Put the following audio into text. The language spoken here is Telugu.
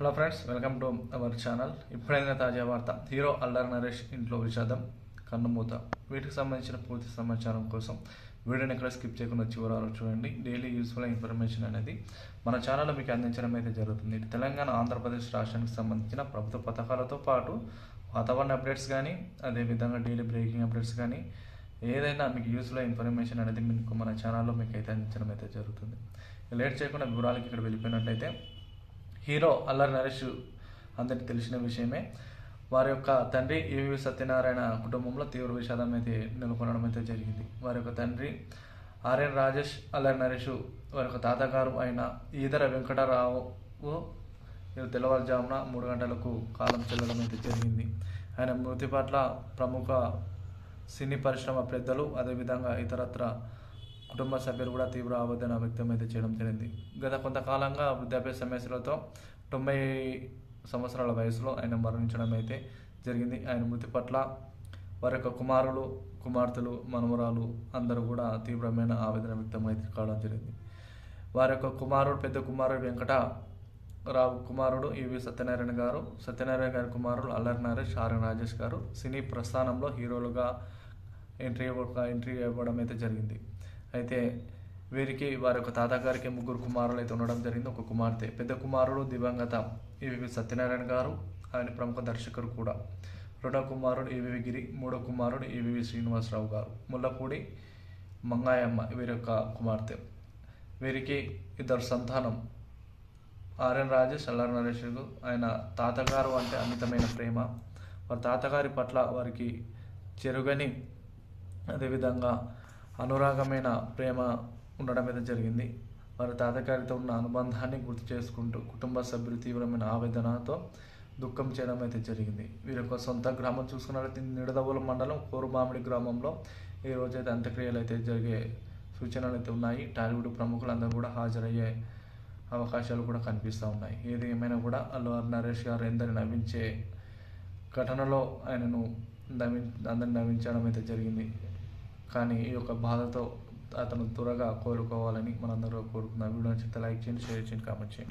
Hello friends, welcome to our channel. ఇప్పుడైనా తాజా వార్త. హీరో అల్లరి నరేష్ ఇంట్లో విషాదం, కన్నుమూత. వీటికి సంబంధించిన పూర్తి సమాచారం కోసం వీడియోని ఎక్కడ స్కిప్ చేయకుండా చివరి చూడండి. డైలీ యూస్ఫుల్ ఇన్ఫర్మేషన్ అనేది మన ఛానల్లో మీకు అందించడం అయితే జరుగుతుంది. తెలంగాణ, ఆంధ్రప్రదేశ్ రాష్ట్రానికి సంబంధించిన ప్రభుత్వ పథకాలతో పాటు వాతావరణ అప్డేట్స్ కానీ, అదేవిధంగా డైలీ బ్రేకింగ్ అప్డేట్స్ కానీ, ఏదైనా మీకు యూస్ఫుల్ ఇన్ఫర్మేషన్ అనేది మీకు మన ఛానల్లో మీకు అయితే అందించడం అయితే జరుగుతుంది. లేట్ చేయకుండా వివరాలకి ఇక్కడ వెళ్ళిపోయినట్టయితే, హీరో అల్లరి నరేష్ అందరికీ తెలిసిన విషయమే. వారి యొక్క తండ్రి ఈవి సత్యనారాయణ కుటుంబంలో తీవ్ర విషాదం అయితే నెలకొనడం అయితే జరిగింది. వారి యొక్క తండ్రి ఆర్ఎన్ రాజేష్ అల్లరి నరేష్, వారి యొక్క తాతగారు అయిన ఈదర వెంకటరావు తెల్లవారుజామున 3 గంటలకు కాలం చెల్లడం అయితే జరిగింది. ఆయన మృతి పట్ల ప్రముఖ సినీ పరిశ్రమ పెద్దలు, అదేవిధంగా ఇతరత్ర కుటుంబ సభ్యులు కూడా తీవ్ర ఆవేదన వ్యక్తం అయితే చేయడం జరిగింది. గత కొంతకాలంగా వృద్ధాప్య సమస్యలతో 90 సంవత్సరాల వయసులో ఆయన మరణించడం అయితే జరిగింది. ఆయన మృతి పట్ల వారి యొక్క కుమారులు, కుమార్తెలు, మనవరాలు అందరూ కూడా తీవ్రమైన ఆవేదన వ్యక్తం అయితే కావడం జరిగింది. వారి యొక్క కుమారుడు, పెద్ద కుమారుడు వెంకటరావు కుమారుడు ఈవి సత్యనారాయణ గారు, సత్యనారాయణ గారి కుమారుడు అల్లరి నరేష్, ఆర్ఎన్ రాజేష్ గారు సినీ ప్రస్థానంలో హీరోలుగా ఎంట్రీ ఇవ్వడం అయితే జరిగింది. అయితే వీరికి వారి యొక్క తాతగారికి 3 కుమారులు అయితే ఉండడం జరిగింది, ఒక కుమార్తె. పెద్ద కుమారుడు దివంగత ఈవి సత్యనారాయణ గారు, ఆయన ప్రముఖ దర్శకుడు కూడా. రెండవ కుమారుడు ఈవి గిరి, మూడవ కుమారుడు ఈవి శ్రీనివాసరావు గారు, ముల్లపూడి మంగాయమ్మ వీరి యొక్క కుమార్తె. వీరికి 2 సంతానం, ఆర్ఎన్ రాజేష్, అల్లరి నరేష్. ఆయన తాతగారు అంటే అమితమైన ప్రేమ. వారి తాతగారి పట్ల వారికి చెరుగని, అదేవిధంగా అనురాగమైన ప్రేమ ఉండడం అయితే జరిగింది. వారి తాతగారితో ఉన్న అనుబంధాన్ని గుర్తు చేసుకుంటూ కుటుంబ సభ్యులు తీవ్రమైన ఆవేదనతో దుఃఖం చేయడం అయితే జరిగింది. వీరి యొక్క సొంత గ్రామం చూసుకున్నట్లయితే నిడదవోలు మండలం కోరుమామిడి గ్రామంలో ఈ రోజైతే అంత్యక్రియలు అయితే జరిగే సూచనలు అయితే ఉన్నాయి. టాలీవుడ్ ప్రముఖులందరూ కూడా హాజరయ్యే అవకాశాలు కూడా కనిపిస్తూ ఉన్నాయి. ఏది ఏమైనా కూడా అల్లరి నరేష్ గారు ఎందరిని నవ్వించే ఘటనలో ఆయనను అందరిని నవ్వించడం అయితే జరిగింది. కానీ ఈ యొక్క బాధతో అతను త్వరగా కోలుకోవాలని మనందరూ కోరుకుందాం. వీడియో నచ్చితే లైక్ చేయండి, షేర్ చేయండి, కామెంట్ చేయండి.